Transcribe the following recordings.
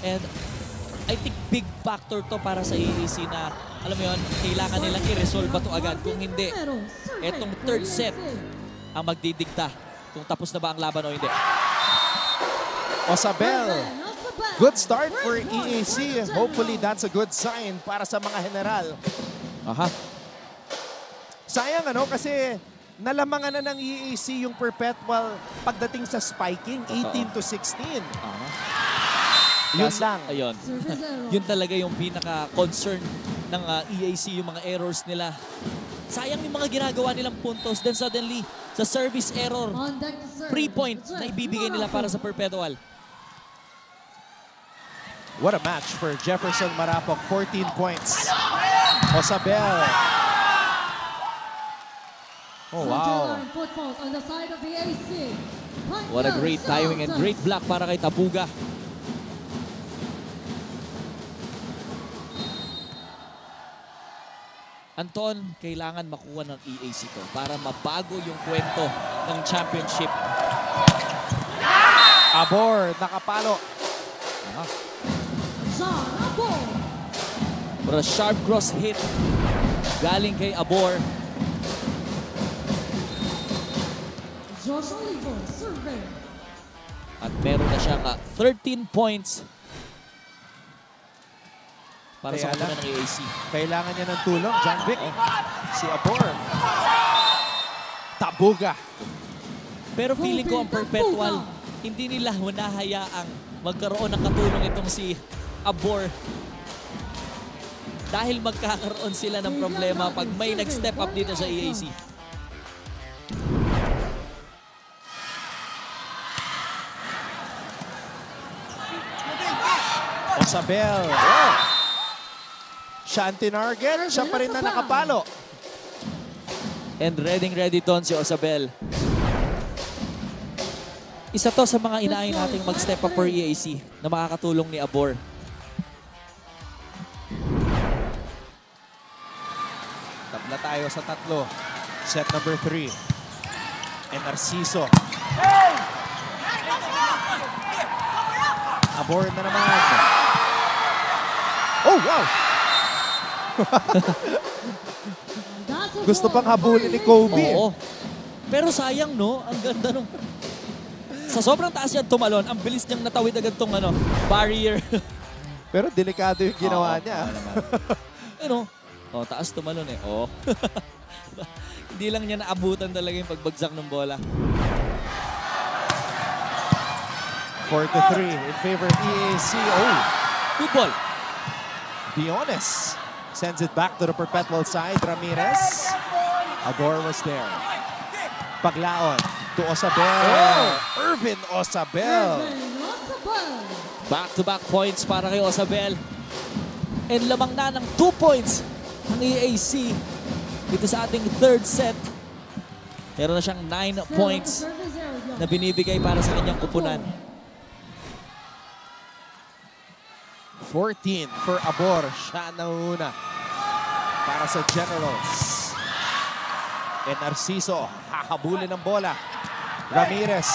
And I think big factor to para sa AAC na, alam mo yun, kailangan nilang i-resolve to agad. Kung hindi, etong third set ang magdidikta kung tapos na ba ang laban o hindi. Osabel, good start for EAC. Hopefully that's a good sign para sa mga general. Aha. Sayang ano kasi nalamangan na ng EAC yung perpetual pagdating sa spiking, 18-16. Yun lang. Ayun. Yun talaga yung pinaka-concern ng EAC, yung mga errors nila. Sayang yung mga ginagawa nilang puntos. Then suddenly, sa service error, 3 points na ibibigay nila para sa perpetual. What a match for Jefferson Marapok. 14 points. Osabel. Oh, wow. What a great timing and great block para kay Tabuga. Anton, kailangan makuha ng EAC to para mabago yung kwento ng championship. Abor, nakapalo. Pero a sharp cross hit galing kay Abor. At meron na siyang 13 points para sa kupunan ng EAC. Kailangan niya ng tulong. John Vic. Si Abor. Tabuga. Pero feeling ko ang perpetual, hindi nila hinahayaang magkaroon ng katulong itong si Abor. Dahil magkakaroon sila ng problema pag may nag-step up dito sa EAC. Osabel. Oh. Shanty Narget, siya pa rin na nakapalo. And ready doon si Osabel. Isa to sa mga inaay nating mag-step up for EAC na makakatulong ni Abor. Tabla tayo sa tatlo. Set number 3. And Narciso. Abor na naman. Oh, wow! Gusto pang habulin ni Kobe. Oo. Pero sayang, no? Ang ganda nung... Sa sobrang taas yan tumalon, ang bilis niyang natawid agad tong barrier. Pero delikado yung ginawa niya. Ano? Oh, taas tumalon eh. Oh. Hindi lang niya naabutan talaga yung pagbagsak ng bola. 4-3 in favor of EAC. Oh! Good ball. Dionis sends it back to the perpetual side. Ramirez. Abor was there. Paglaon to Osabel. Oh! Irvin Osabel. Back-to-back points para kay Osabel. And lamang na ng 2 points ang EAC dito sa ating third set. Meron na siyang 9 points na binibigay para sa kanyang kupunan. 14 for Abor. Siya nauna para sa Generals. And Narciso, hahabulin ng bola. Ramirez.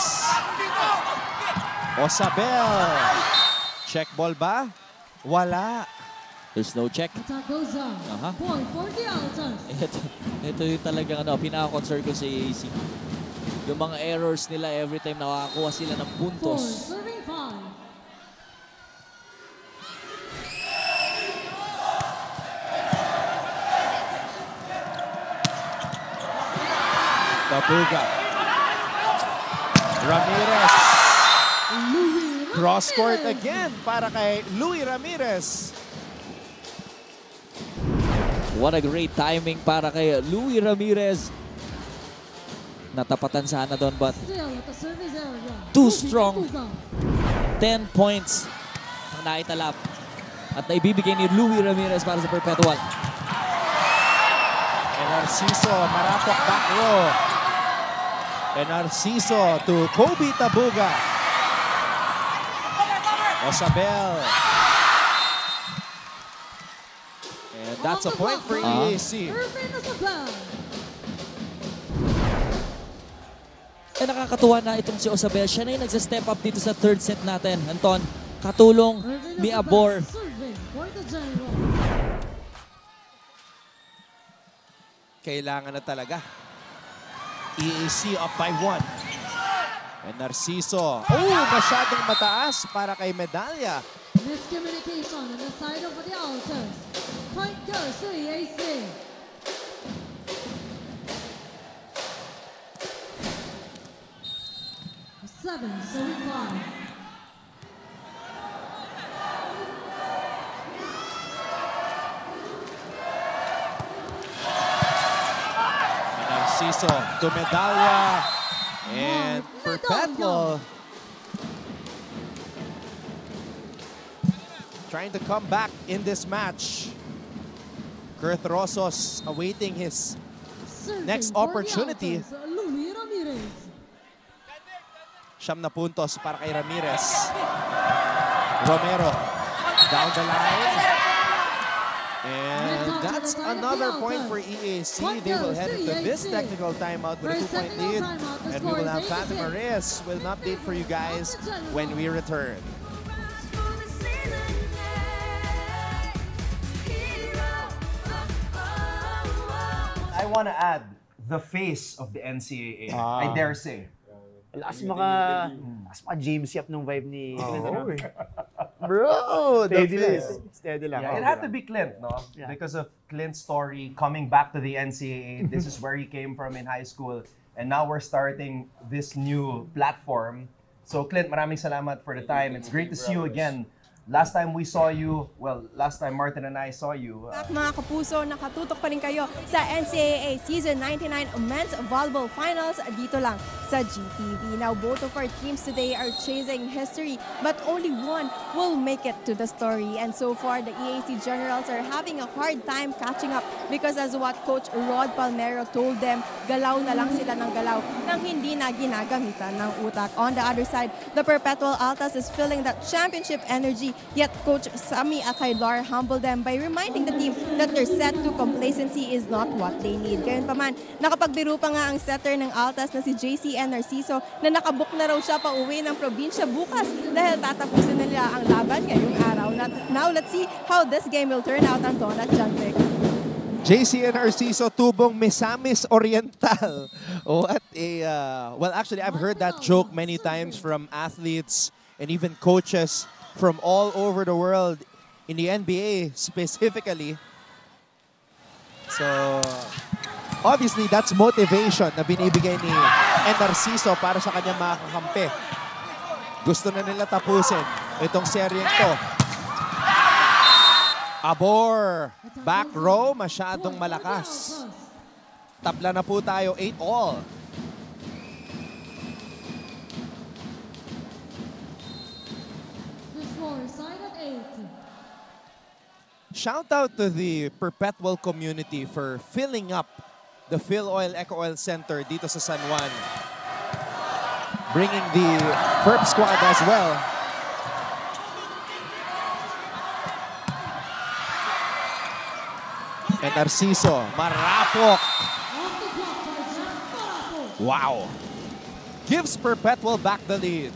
Osabel. Check ball ba? Wala. There's no check. Aha. Ito yung talagang pinaka-concern ko sa EAC. Yung mga errors nila every time nakakakuha sila ng puntos. Tabuga. Ramirez. Cross court again para kay Louie Ramirez. What a great timing para kay Louie Ramirez. Natapatan sana doon but too strong. 10 points ang naitalap. At naibibigay ni Louie Ramirez para sa perpetual. And Narciso, Marapok back row. And Narciso to Kobe Tabuga. Osabel. And that's a point for EAC. Eh nakakatuwa na itong si Osabel. Siya na yung nagsa-step up dito sa third set natin, Anton. katulong ni Abor. Kailangan na talaga. EAC up by 1. And Narciso. Oh, masyadong mataas para kay Medalya. Miscommunication on the side of the Altas. Point goes to EAC. Seven, so five. Narciso to Medalya. And Perpetual trying to come back in this match. Kurt Rosos awaiting his next opportunity. Siyam na puntos para kay Ramirez. Romero down the line. And that's another point for EAC. They will head into this technical timeout with a 2-point lead. And we will have Fatima Reyes with an update for you guys when we return. I want to add the face of the NCAA. I dare say. Lakas maka James Yap nung vibe ni Clint. Bro, Steady lang. Steady lang. Yeah, it had to be Clint, no? Yeah. Because of Clint's story coming back to the NCAA. This is where he came from in high school. And now we're starting this new platform. So Clint, maraming salamat for the time. It's great to see you again. Last time we saw you, well, last time Martin and I saw you. Mga kapuso, nakatutok pa rin kayo sa NCAA Season 99 Men's Volleyball Finals dito lang sa GTV. Now, both of our teams today are chasing history, but only one will make it to the story. And so far, the EAC Generals are having a hard time catching up because as what Coach Rod Palmero told them, galaw na lang sila ng galaw nang hindi na ginagamitan ng utak. On the other side, the Perpetual Altas is feeling that championship energy. Yet Coach Sami Akailar humbled them by reminding the team that their set to complacency is not what they need. Gayunpaman, nakapagbiro pa nga ang setter ng Altas na si JCN Narciso na nakabook na raw siya pa uwi ng probinsya bukas dahil tatapusin nila ang laban ngayong araw. Now let's see how this game will turn out, Anton at John Vic. JCN Narciso, tubong Misamis Oriental. What a, well actually I've heard that joke many times from athletes and even coaches from all over the world, in the NBA specifically. So, obviously, that's motivation na binibigay ni Narciso para sa kanyang mga kakampi. Gusto na nila tapusin itong seryeng to. Abor, back row, masyadong malakas. Tabla na po tayo, 8-all. Shout out to the Perpetual community for filling up the Phil Oil Eco Oil Center dito sa San Juan. Bringing the Perp squad as well. And Narciso, marapok. Wow. Gives Perpetual back the lead.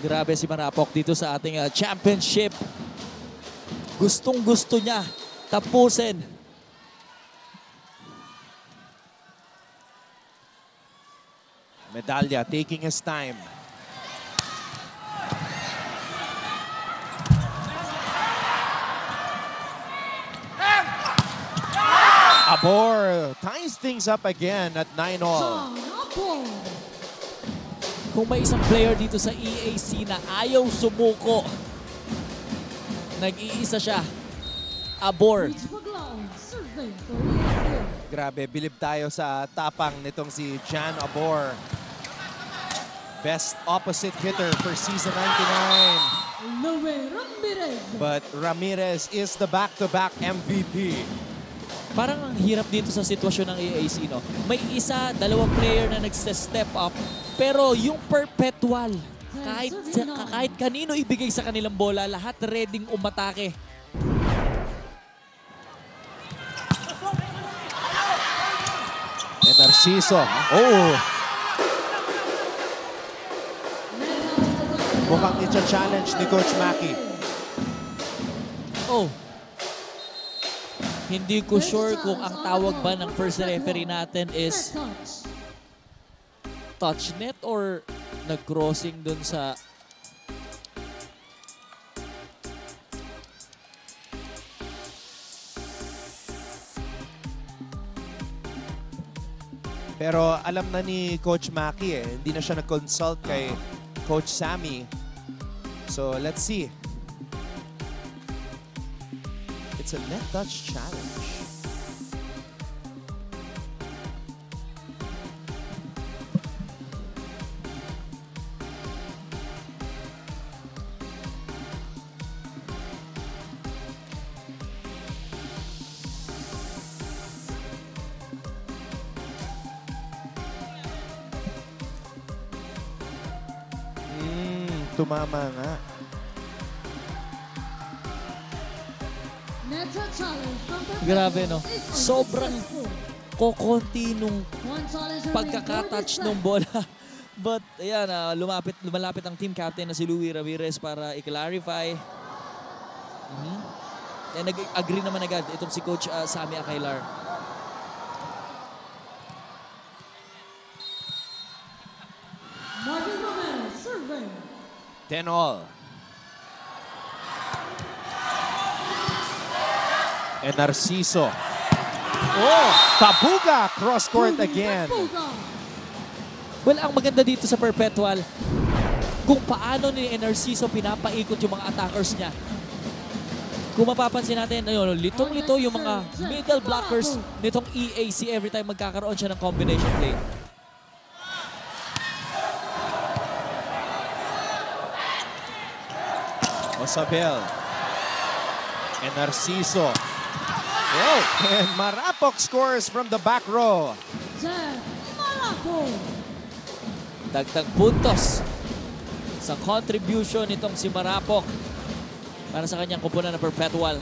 Grabe si Marapok dito sa ating championship. Gustong-gusto niya tapusin. Medalya taking his time. Abor ties things up again at 9-all. Kung may isang player dito sa EAC na ayaw sumuko, nag-iisa siya, Abor. Grabe, bilib tayo sa tapang nitong si Jan Abor. Best opposite hitter for season 99. But Ramirez is the back-to-back MVP. Parang ang hirap dito sa sitwasyon ng EAC, no? May isa, dalawang player na nagse-step up, pero yung Perpetual, kahit kanino ibigay sa kanilang bola, lahat readyng umatake. And Narciso, oh! Mukhang i-challenge ni Coach Maki. Oh. Hindi ko sure kung ang tawag ba ng first referee natin is touch net or nag-crossing dun sa... Pero alam na ni Coach Maki hindi na siya nag-consult kay Coach Sammy. So let's see. It's a net touch challenge. Tumama nga. Grabe, no? Sobrang kokonti nung pagkakatouch ng bola. But, ayan, lumalapit ang team captain na si Louie Ramirez para i-clarify. Nag-agree naman agad itong si Coach Sammy Aguilar. Marvin Romero, serving. 10-all. And Narciso. Oh! Tabuga! Cross court again. Well, ang maganda dito sa Perpetual, kung paano ni Narciso pinapaikot yung mga attackers niya. Kung mapapansin natin, ayun, litong-lito yung mga middle blockers nitong EAC every time magkakaroon siya ng combination play. Osabel. And Narciso. Oh, and Marapok scores from the back row. Jeff Marapok. Dagdag puntos sa contribution nitong si Marapok para sa kanyang kupunan na Perpetual.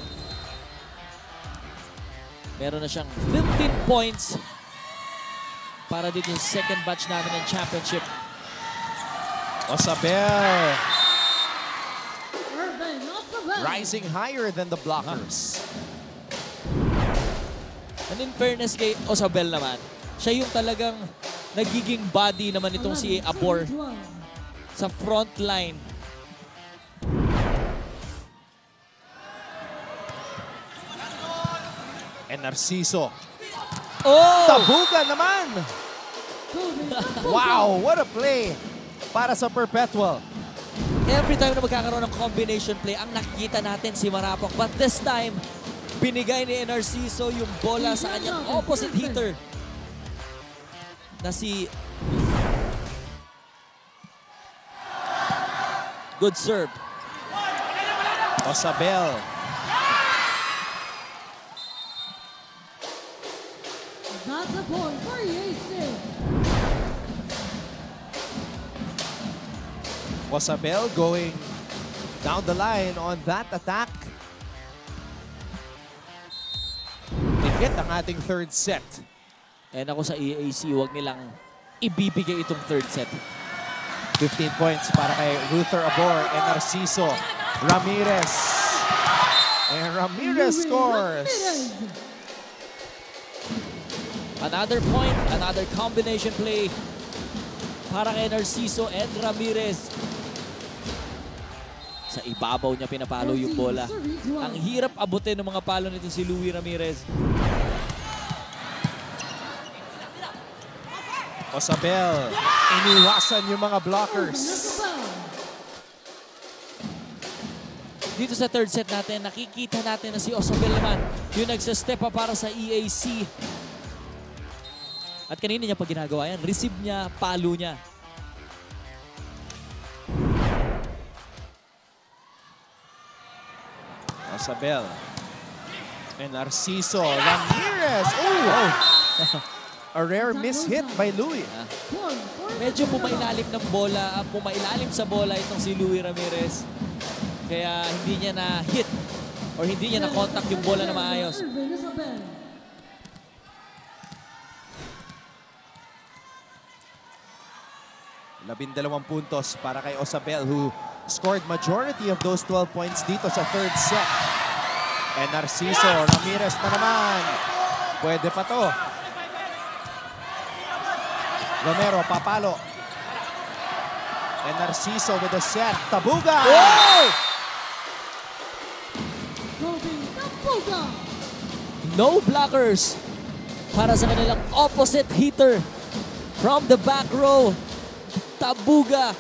Meron na siyang 15 points para dito sa second batch namin ng championship. Osabel. Rising higher than the blockers. And in fairness kay Osabel naman, siya yung talagang nagiging body naman itong si Abor sa front line. And Narciso. Oh! Tabuga naman! Wow, what a play para sa Perpetual. Every time na magkakaroon ng combination play, ang nakikita natin si Marapok. But this time, binigay ni Narciso yung bola sa kanyang opposite hitter na si... Good serve. Osabel. That's a point for EAC. Osabel going down the line on that attack. Higit ang ating third set. And ako sa EAC, huwag nilang ibibigay itong third set. 15 points para kay Ruther Abor and Narciso Ramirez. And Ramirez scores. Another point, another combination play para kay Narciso and Ramirez. Sa ibabaw niya pinapalo yung bola. Ang hirap abutin ng mga palo nito si Louie Ramirez. Osabel, iniwasan yung mga blockers. Dito sa third set natin, nakikita natin na si Osabel naman yung nagsa-step up para sa EAC. At kanina niya pa ginagawa yan. Receive niya, palo niya. Osabel. And Narciso Ramirez. Oh! A rare miss hit by Louie. Medyo pumailalim ng bola, pumailalim sa bola itong si Louie Ramirez. Kaya hindi niya na-hit or hindi niya na-contact yung bola na maayos. 12 puntos para kay Osabel who scored majority of those 12 points dito sa third set. And Narciso Ramirez na naman. Pwede pa to. Romero, papalo. And Narciso with a set. Tabuga! Kobe Tabuga. No blockers para sa kanilang opposite hitter from the back row. Tabuga.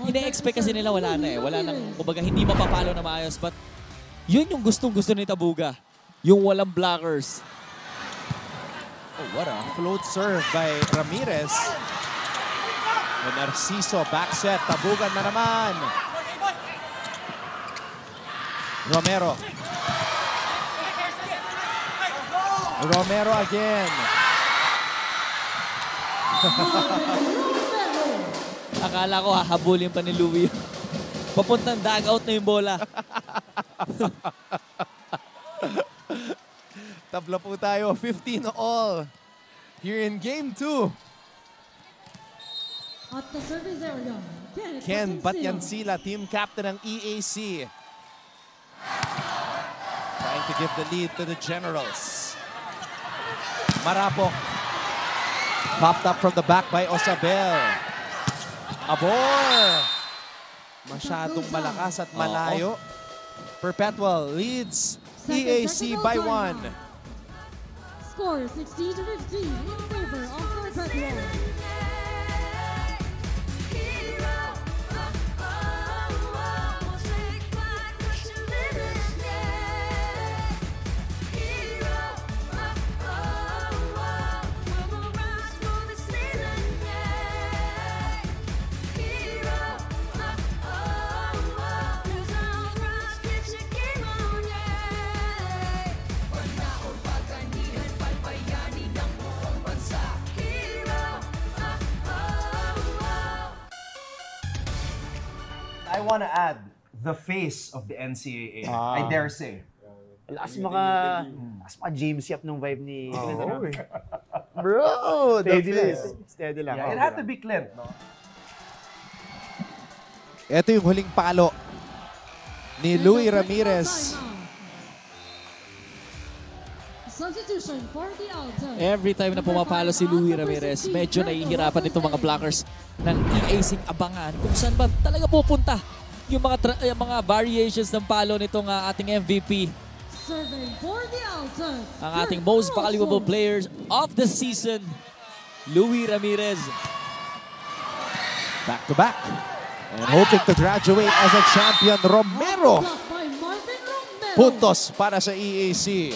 Ine-expect kasi nila wala na eh. Wala nang, kumbaga, hindi mapapalo na maayos. But yun yung gustong-gusto ni Tabuga. Yung walang blockers. Oh, what a float serve by Ramirez. And Narciso, back set. Tabugan na naman. Romero. Romero again. Akala ko hahabulin pa ni Louie. Papuntang dugout na yung bola. Tabla po tayo, 15-all. Here in Game 2. At the service area, Ken Batyansila, team captain ng EAC. Trying to give the lead to the Generals. Marapok. Popped up from the back by Osabel. Abor! Masyadong malakas at malayo. Perpetual leads EAC by 1. Score 60-15 in favor of Perpetual. I want to add the face of the NCAA. I dare say. Lakas mga James Yap nung vibe ni Clint. Ano? Bro, steady lang. Steady lang. Yeah, it had to be Clint, no? Ito yung huling palo ni Louie Ramirez. Substitution for the Alters. Every time na pumapalo si Louie Ramirez, medyo nahihirapan itong mga blockers ng EAC abangan kung saan ba talaga pupunta yung mga variations ng palo nitong ating MVP. Serving for the Alters. Ang ating most valuable players of the season, Louie Ramirez. Back to back. And hoping to graduate as a champion, Romero. Blocked by Marvin Romero. Puntos para sa EAC.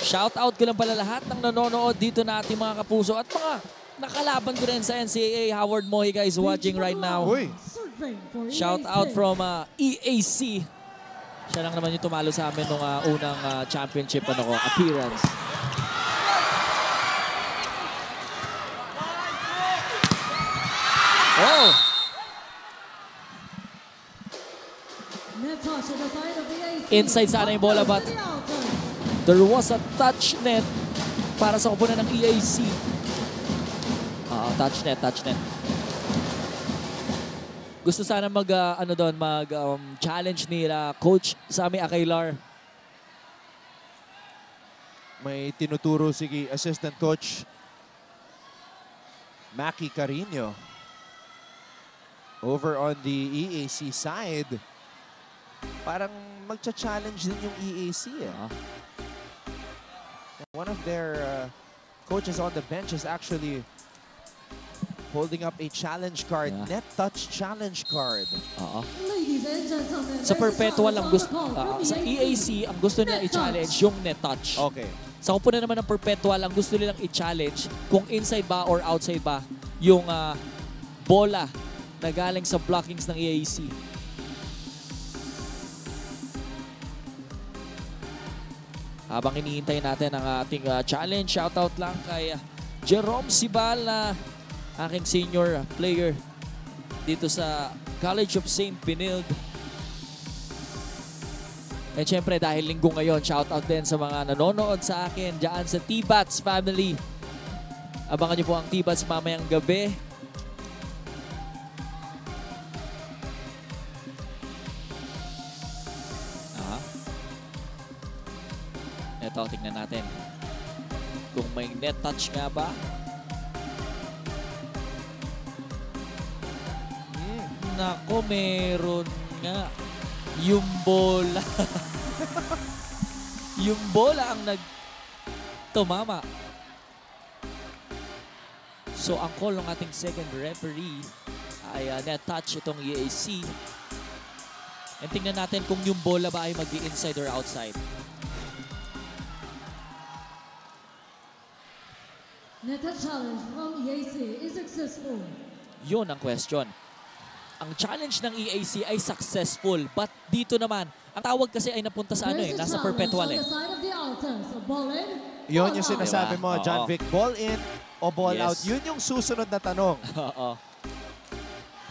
Shout out ko lang pala lahat ng nanonood dito na ating mga kapuso at mga nakalaban ko rin sa NCAA. Howard Mohi guys watching right now. Uy. Serving for Shout EAC. out from EAC. Siya lang naman yung tumalo sa amin nung unang championship appearance. Oh! Net touch on the side of the EAC. Inside sana yung bola, but For the Alters. there was a touch net para sa kupunan ng EAC. Touch net. Gusto sana challenge ni Coach Sammy Akailar. May tinuturo si assistant coach Maki Carino. Over on the EAC side, parang magcha-challenge din yung EAC. One of their coaches on the bench is actually holding up a challenge card, net touch challenge card. Ladies and gentlemen, Sa Perpetual ang gusto, from sa EAC ang gusto nila i-challenge yung net touch. Okay. Sa kupunan naman ng Perpetual ang gusto nilang i-challenge kung inside ba or outside ba yung bola na galing sa blockings ng EAC. Habang hinihintay natin ang ating challenge, shoutout lang kay Jerome Sibal na aking senior player dito sa College of St. Benilde. And syempre dahil linggo ngayon, shoutout din sa mga nanonood sa akin dyan sa T-Bats family. Abangan niyo po ang T-Bats mamayang gabi. Ito, tingnan natin. Kung may net touch nga ba? Nako, meron nga. Yung bola. Yung bola ang tumama. So, ang call ng ating second referee ay net touch itong EAC. And tingnan natin kung yung bola ba ay mag-inside or outside. Net challenge from EAC is successful. Yun ang question. Ang challenge ng EAC ay successful. But dito naman, ang tawag kasi ay napunta sa nasa perpetual eh. Yun yung sinasabi mo, Oo. John Vic. Ball in o ball Yes. out. Yun yung susunod na tanong. Oo.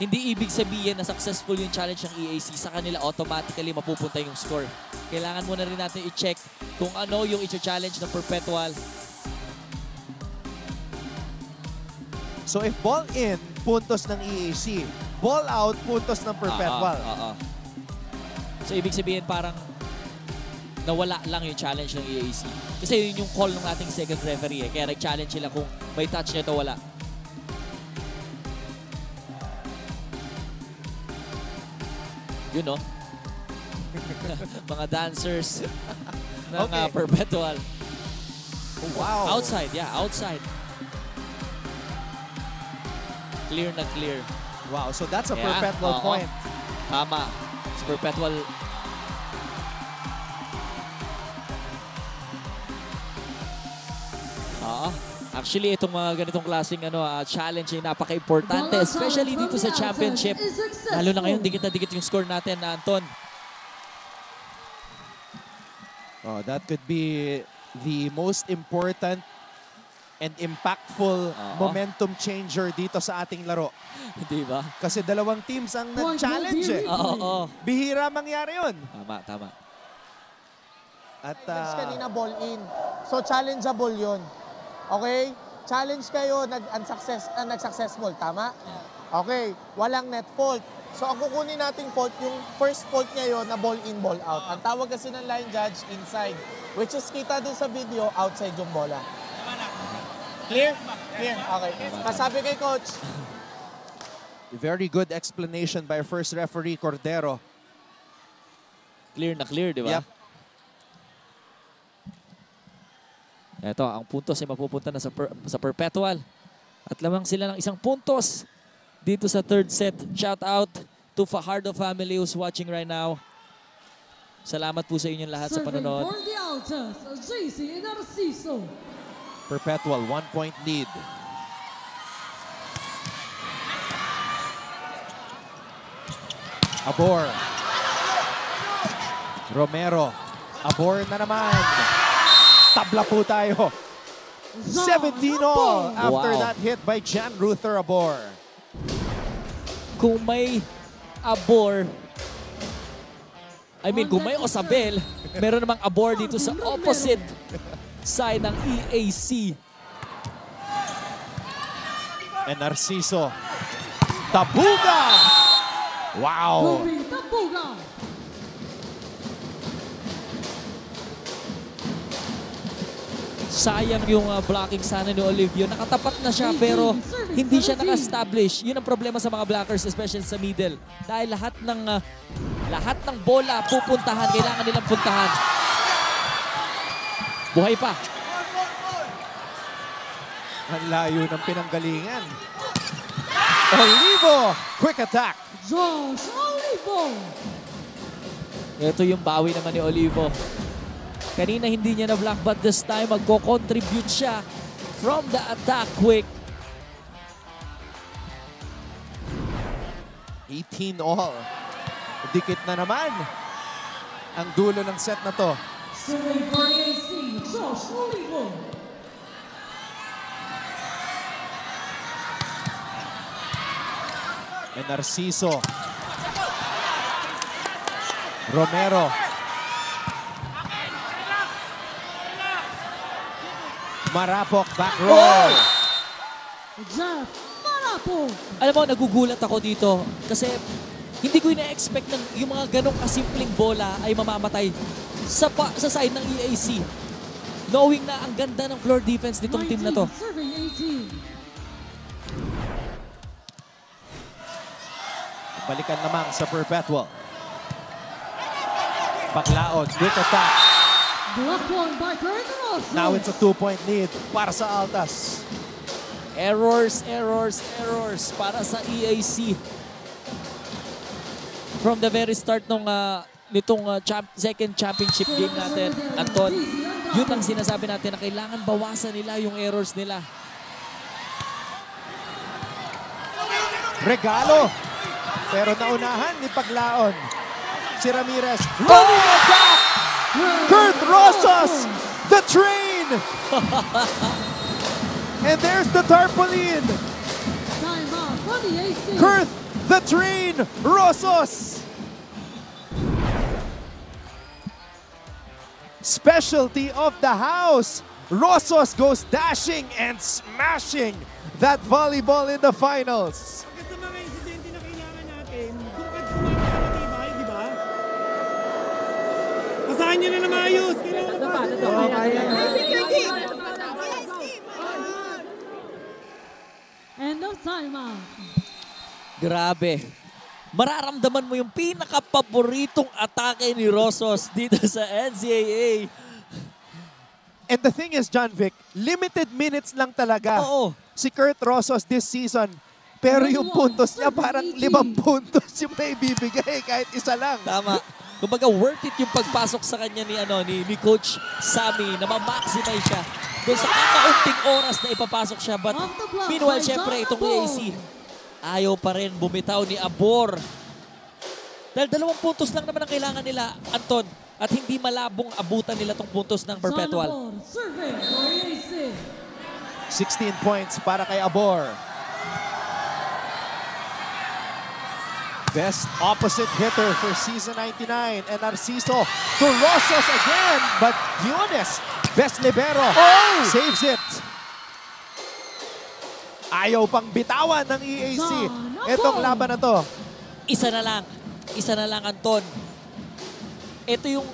Hindi ibig sabihin na successful yung challenge ng EAC. Sa kanila automatically mapupunta yung score. Kailangan muna rin natin i-check kung ano yung i-challenge ng perpetual. So if ball in, puntos ng EAC. Ball out, puntos ng perpetual. Oo. So ibig sabihin parang nawala lang yung challenge ng EAC. Kasi yun yung call ng ating second referee eh. Kaya nag-challenge sila kung may touch nito wala. Yun no? Mga dancers ng Okay. perpetual. Wow. Outside, yeah, outside. Clear na clear. Wow, so that's a Yeah, perpetual oo. point. Tama. It's perpetual. Actually, itong mga ganitong klaseng challenge ay napaka-importante. Especially dito sa championship. Lalo na ngayon, dikit na dikit yung score natin, Anton. Oh, that could be the most important and impactful momentum changer dito sa ating laro. Di ba? Kasi dalawang teams ang nag-challenge eh. Oo. Bihira mangyari yun. Tama. At Kanina ball in. So challengeable yun. Okay? Challenge kayo, nag-successful. Tama? Okay. Walang net fault. So ang kukunin nating fault, yung first fault niya yun na ball in, ball out. Ang tawag kasi ng line judge, inside. Which is kita dun sa video, outside yung bola. Clear? Clear. Okay. Masabi kay coach. very good explanation by first referee Cordero. Clear na clear, di ba? Yep. Ito, ang puntos ay mapupunta na sa perpetual. At lamang sila ng isang puntos dito sa third set. Shout out to Fajardo family who's watching right now. Salamat po sa inyong lahat sa panonood. For the Alters, JC Narciso. Perpetual, 1-point lead. Abor. Romero. Abor na naman. Tabla po tayo. 17 all after Wow. that hit by Jan Ruther Abor. Kung may abor, kung may Osabel, meron namang abor dito sa opposite side ng EAC. And Narciso. Tabuga! Wow! Ruby Tabuga. Sayang yung blocking sana ni Olivio. Nakatapat na siya pero hindi siya naka-establish. Yun ang problema sa mga blockers, especially sa middle. Dahil lahat ng bola pupuntahan, kailangan nilang puntahan. Buhay pa. Ang layo ng pinanggalingan. Olivo! Quick attack. Josh Olivo. Ito yung bawi naman ni Olivo. Kanina hindi niya na-block but this time magko-contribute siya from the attack quick. 18 all. Dikit na naman ang dulo ng set na to. Serving for EAC, Josh Olivo. And Narciso. Romero. Marapok, back roll. Jeff Marapo. Alam mo, nagugulat ako dito kasi hindi ko ina-expect na yung mga ganong kasimpleng bola ay mamamatay sa side ng EAC. knowing na ang ganda ng floor defense nitong team na to. 19, serving 18. Balikan naman sa Perpetual. Paglaon, quick attack. Block one by Kurt Rossos. Now it's a 2-point lead para sa Altas. Errors para sa EAC. From the very start nitong second championship game natin, Anton, yun ang sinasabi natin na kailangan bawasan nila yung errors nila. Regalo. Pero naunahan ni Paglaon. Si Ramirez. Running attack! Kurt Rossos! The train! And there's the tarpaulin. Time out for the AC. Kurt the train Rossos. Specialty of the house. Rossos goes dashing and smashing that volleyball in the finals. Pagkat sa mga insidente na kailangan natin, doon ka tumatibay, di ba? Pasahan nyo na na maayos. Kailangan End of timeout. Grabe. Mararamdaman mo yung pinaka-paboritong atake ni Rossos dito sa NCAA. And the thing is, John Vic, limited minutes lang talaga Oo. si Kurt Rossos this season. Pero yung puntos niya parang 5 puntos yung may bibigay kahit isa lang. Tama. Kumbaga worth it yung pagpasok sa kanya ni Coach Sammy na ma-maximize siya doon sa kakaunting oras na ipapasok siya. But meanwhile, syempre, itong EAC, ayaw pa rin bumitaw ni Abor. Dahil 2 puntos lang naman ang kailangan nila, Anton. At hindi malabong abutan nila tong puntos ng Perpetual. 16 points para kay Abor. Best opposite hitter for season 99. And Narciso to Rossos again. But Yunes, best libero, saves it. Ayaw pang bitawan ng EAC. Itong laban na to. Isa na lang, Anton. Ito yung,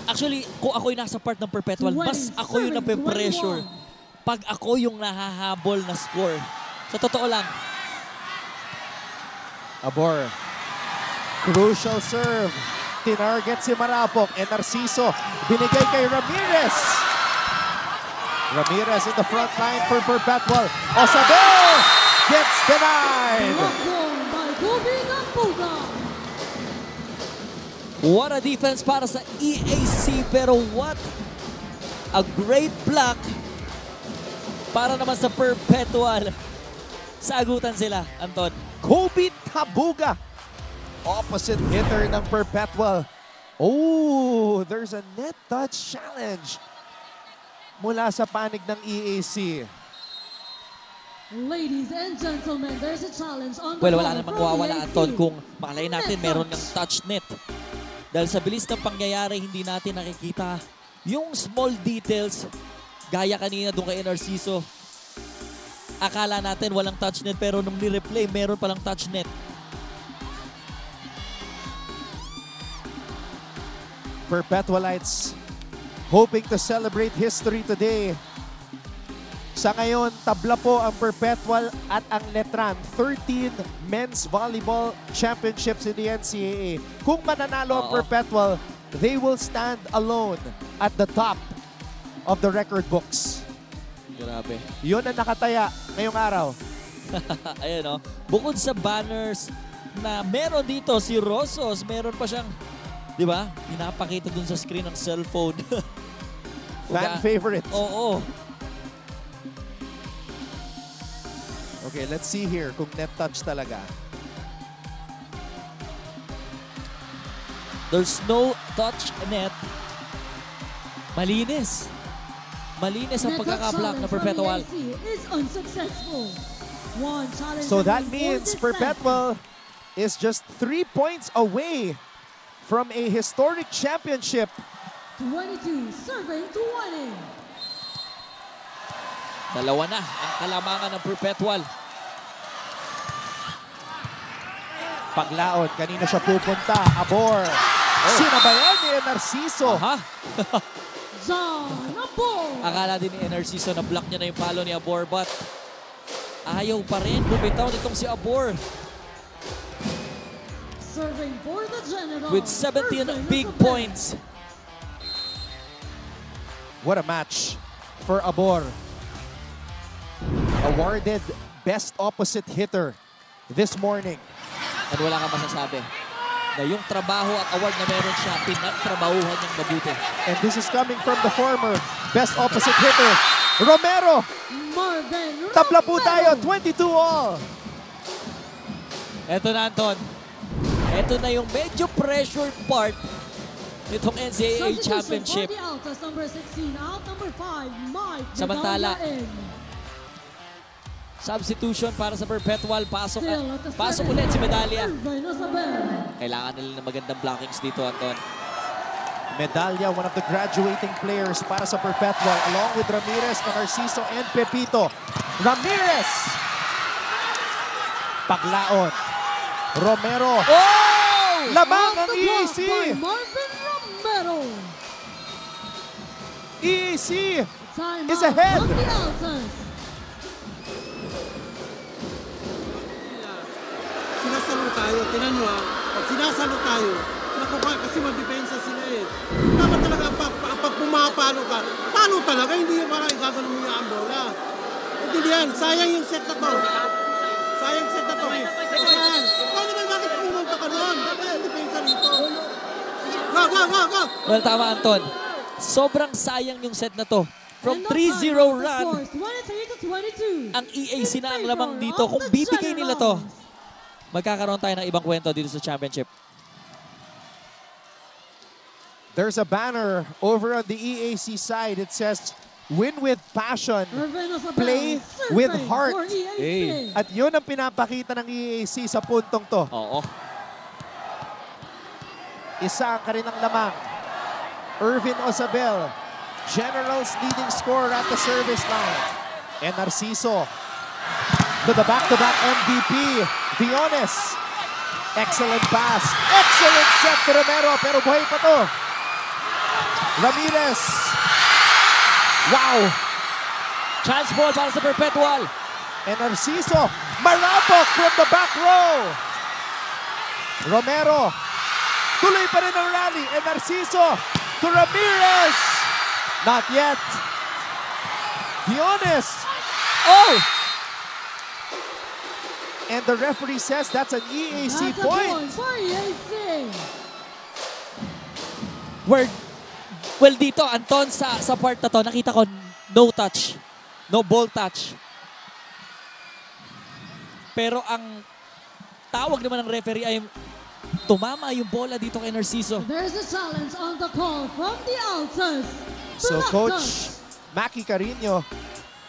actually, kung ako yung nasa part ng Perpetual, mas ako yung nape-pressure pag ako yung nahahabol na score. Sa totoo lang. Abor. Crucial serve. Tinarget si Marapok. And Narciso, binigay kay Ramirez. Ramirez in the front line for Perpetual. Osabel gets denied. What a defense para sa EAC, pero what a great block para naman sa Perpetual. Sagutan sila, Anton. Kobe Tabuga. Opposite hitter ng Perpetual. Oh, there's a net touch challenge mula sa panig ng EAC. Ladies and gentlemen, there's a challenge on the Well, wala floor namang from mawawala, EAC. Anton, kung makalay natin Net meron touch. ng touch net. Dahil sa bilis ng pangyayari, hindi natin nakikita yung small details. Gaya kanina doon kay Narciso. Akala natin walang touch net, pero nung ni-replay, meron palang touch net. Perpetualites hoping to celebrate history today. Sa ngayon, tabla po ang Perpetual at ang Letran. 13 men's volleyball championships in the NCAA. Kung mananalo ang Perpetual, they will stand alone at the top of the record books. Grabe. Yun ang nakataya ngayong araw. Ayan o. Bukod sa banners na meron dito si Rossos, meron pa siyang, di ba, pinapakita dun sa screen ng cellphone. Fan favorite. Oo. Okay, let's see here kung net touch talaga. There's no touch net. Malinis. Malinis ang pagkakablock na Perpetual. Is unsuccessful. One challenge So that remains means for the set. Perpetual is just 3 points away from a historic championship. 22 serving 20. Dalawa na ang kalamangan ng Perpetual. Paglaon, kanina siya pupunta. Abor. Sinabayan ni Narciso. Aha. John Abor. Akala din ni Narciso na block niya na yung palo ni Abor, but ayaw pa rin bumitaw nitong si Abor. Serving for the General. With 17 Irvin big Isabel. points. What a match for Abor. Awarded Best Opposite Hitter this morning. At wala kang masasabi na yung trabaho at award na meron siya, pinagtrabahuhan niyang mabuti. And this is coming from the former Best Opposite Hitter, Romero. Marvin Tabla po tayo, Romero. 22 all. Eto na, Anton. Eto na yung medyo pressured part nitong NCAA Substitution Championship. for the Altas, number 16, out number 5, Mike Samantala, Medalla in. Substitution para sa Perpetual. Pasok, Still at the pasok service ulit si line, Medalla. Irvin Isabel. Kailangan nila ng magandang blockings dito, Anton. Medalla, one of the graduating players para sa Perpetual, along with Ramirez, Narciso, and Pepito. Ramirez! Paglaon. Romero. Oh! Lamang Off ang the block EAC! by Marvin Romero. EAC Time is out ahead. from the Altas. Sinasalo tayo, tinan nyo pag sinasalo tayo, nakuha kasi magdepensa sila eh. Dapat talaga pag pumapalo ka, palo talaga, hindi yung parang igagano mo yung bola. Hindi yan, sayang yung set na to. Sayang set na to. Sayang. Ikaw naman bakit pumunta ka noon? Dapat yung depensa rito. Go, go, go, go! Well, tama, Anton. Sobrang sayang yung set na to. From And the 3-0 final run, scores, 23-22. ang EAC na ang In lamang favor dito. of Kung the bibigay nila to, Generals. magkakaroon tayo ng ibang kwento dito sa championship. There's a banner over on the EAC side. It says, win with passion. Irvin Isabel, Play serving with heart. for EAC. Hey. At yun ang pinapakita ng EAC sa puntong to. Oo. Isa ang karinang lamang. Irvin Isabel, General's leading scorer at the service line. And Narciso to the back-to-back MVP, Diones. Excellent pass. Excellent set to Romero, pero buhay pa to. Ramirez. Wow. Chance ball para sa Perpetual. And Narciso, marapok from the back row. Romero, tuloy pa rin ang rally. And Narciso to Ramirez. Not yet. Diones. Oh! And the referee says that's an EAC That's a point. for EAC. Well, dito, Anton, sa part na to, nakita ko no touch. No ball touch. Pero ang tawag naman ng referee ay tumama yung bola dito kay Narciso. There's a challenge on the call from the Altas. So Block Coach touch. Maki Carino,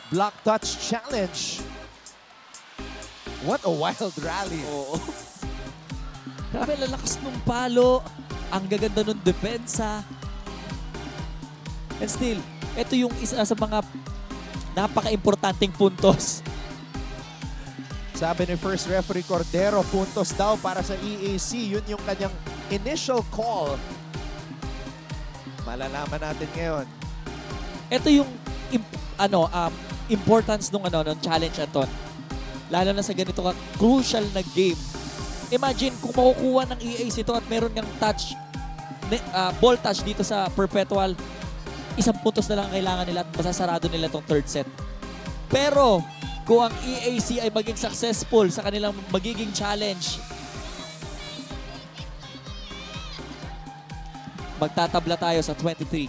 block touch challenge. What a wild rally. Oo. Grabe, lalakas nung palo. Ang gaganda nung depensa. And still, ito yung isa sa mga napaka-importanting puntos. Sabi ni first referee Cordero, puntos daw para sa EAC. Yun yung kanyang initial call. Malalaman natin ngayon. Ito yung importance nung challenge, Anton. Lalo na sa ganito ka crucial na game. Imagine kung makukuha ng EAC ito at meron kang touch, ball touch dito sa Perpetual, isang puntos na lang ang kailangan nila at masasarado nila itong third set. Pero kung ang EAC ay maging successful sa kanilang magiging challenge, magtatabla tayo sa 23.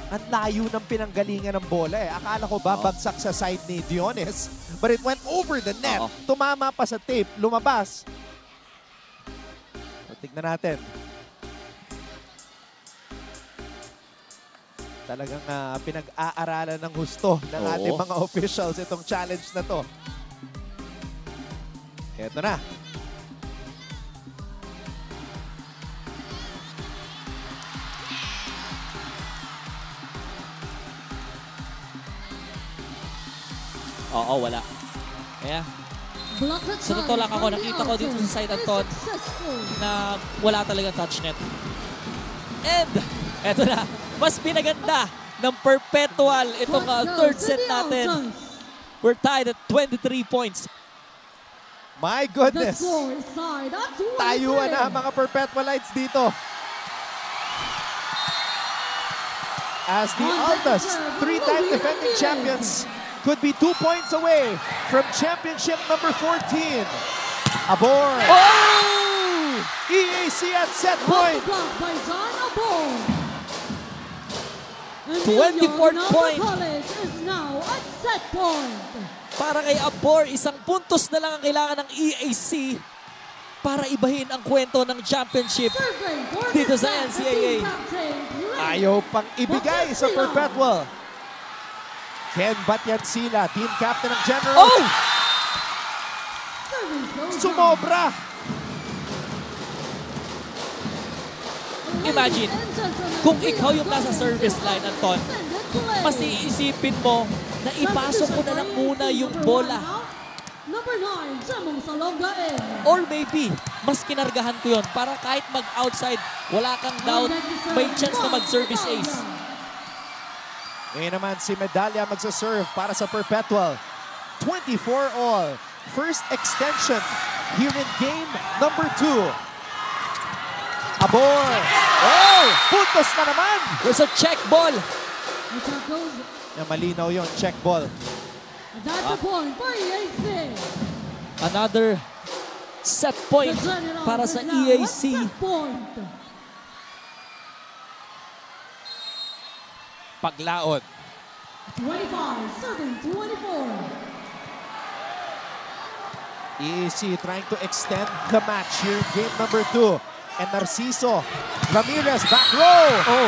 Ang layo ng pinanggalingan ng bola eh. Akala ko babagsak sa side ni Diones, but it went over the net. Tumama pa sa tape, lumabas. So, tignan natin. Talagang pinag-aaralan ng husto ng ating mga officials itong challenge na to. Eto na. Oo, wala. Kaya, Sa totoo lang ako, nakita ko dito sa side Anton na wala talaga touch net. And, eto na, mas pinaganda ng Perpetual itong third set natin. We're tied at 23 points. My goodness. Tayuan na ang mga Perpetualites dito. As the Altas, three-time defending champions, could be 2 points away from championship number 14. Abor. Oh! EAC at set point. 24th point. Is now at set point. Para kay Abor, isang puntos na lang ang kailangan ng EAC para ibahin ang kwento ng championship dito sa NCAA. Ayaw pang ibigay sa Perpetual. Ken Batyansila, team captain ng General. Oh! Sumobra. Imagine, kung ikaw yung nasa service line, Anton, mas iisipin mo na ipasok ko na lang muna yung bola. Number 9, Jamong Salonga in. Or maybe, mas kinargahan ko yon para kahit mag-outside, wala kang doubt, may chance na mag-service ace. Ngayon naman si Medalla magsaserve para sa Perpetual. 24 all. First extension here in game number 2. Abor. Oh! Puntos na naman! There's a check ball. Na malinaw yon, check ball. That's a point for EAC. Another set point para sa EAC. Paglaon. 25, serving 24. EAC trying to extend the match here in game number 2. And Narciso Ramirez back row. Oh,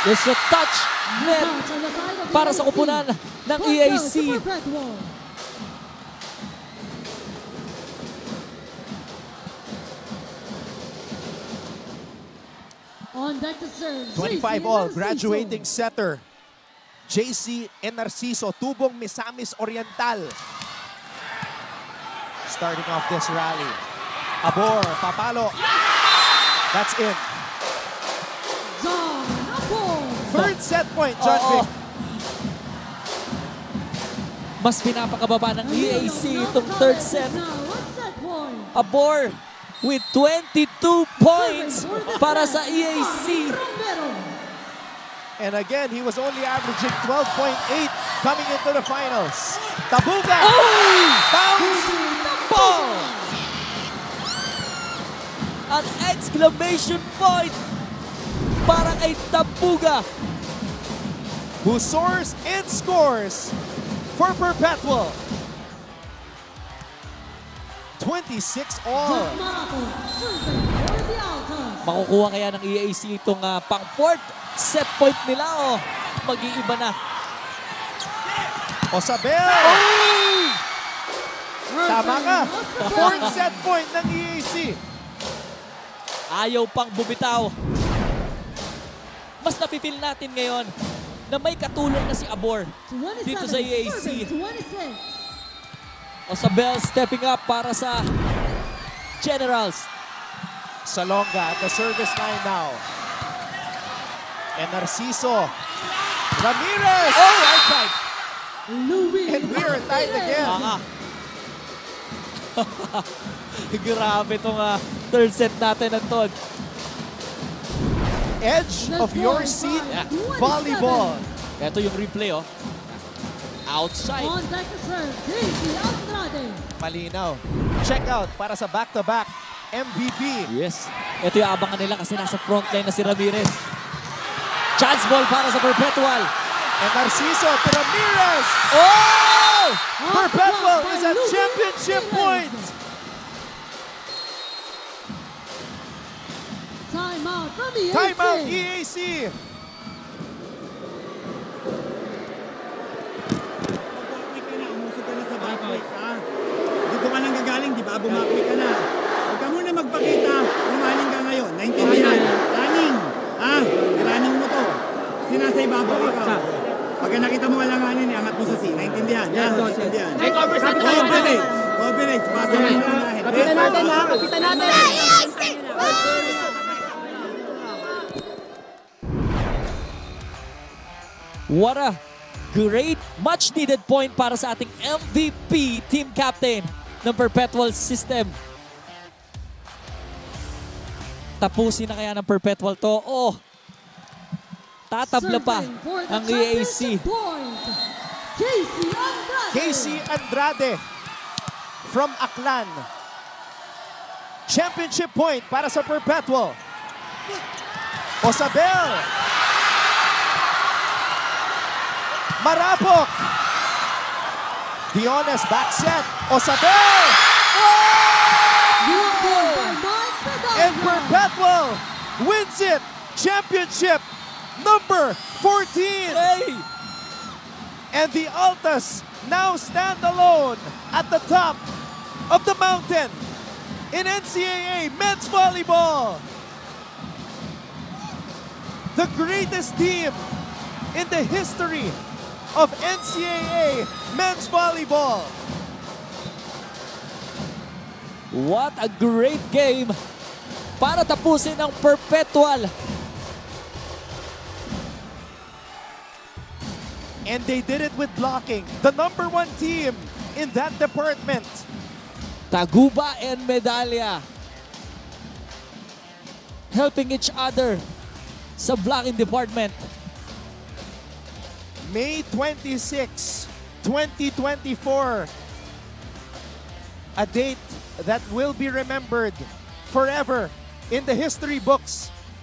there's a touch net para sa kupunan ng EAC. On deck to serve. 25 all, graduating setter. JC and Narciso, Tubong Misamis Oriental. Starting off this rally. Abor, papalo. That's in. John Abor. Third set point, John Vic. Mas pinapakababa ng EAC itong third set. Abor with 22 points para sa EAC. And again, he was only averaging 12.8 coming into the finals. Tabuga! Oh! Bounce ball! An exclamation point para kay Tabuga, who soars and scores for Perpetual. 26 all. Makukuha kaya ng EAC itong pang fourth set point nila o mag-iiba na. Osabel! Oh! Tama ka. Fourth set point ng EAC. Ayaw pang bumitaw. Mas napipil natin ngayon na may katulong na si Abor dito sa EAC. Osabel stepping up para sa Generals. Salonga at the service line now. And Narciso Ramirez! Oh, right side! And we're tied again. Grabe itong third set natin, Anton. Edge of your seat volleyball. Ito yung replay, oh. Outside. On deck to serve, Daisy Andrade. Malinaw. Check out para sa back-to-back MVP. Yes. Ito yung abangan nila kasi nasa frontline na si Ramirez. Chance ball para sa Perpetual. And Narciso to Ramirez. Oh! Perpetual is at championship point. Timeout from EAC. Timeout EAC. Umusog ka na sa backlight, ha? Dito ka nang gagaling, di ba? Bumakli ka na. Huwag ka muna magpakita. Umaling ka ngayon. Naintindihan. Running. Ha? Running mo to. Sinasa ibabaw ikaw. Pagka nakita mo alanganin, angat mo sa C. Naintindihan? Yes, naintindihan. Cover minutes. Pasa na yung unahin. Kapitan natin ha, kapitan natin. What a great, much-needed point para sa ating MVP team captain ng Perpetual System. Tapusin na kaya ng Perpetual to? Oh, tatabla pa Serving for the ang EAC. championship point, Casey Andrade. Casey Andrade from Aklan. Championship point para sa Perpetual. Osabel. Marapok. Diones back set. Osabel. Good point by Mike Pedal. And Perpetual wins it. Championship number 14. Hey! And the Altas now stand alone at the top of the mountain in NCAA men's volleyball. The greatest team in the history of NCAA men's volleyball. What a great game para tapusin ang Perpetual. And they did it with blocking. The number 1 team in that department. Taguba and Medalya helping each other sa blocking department. May 26, 2024. A date that will be remembered forever in the history books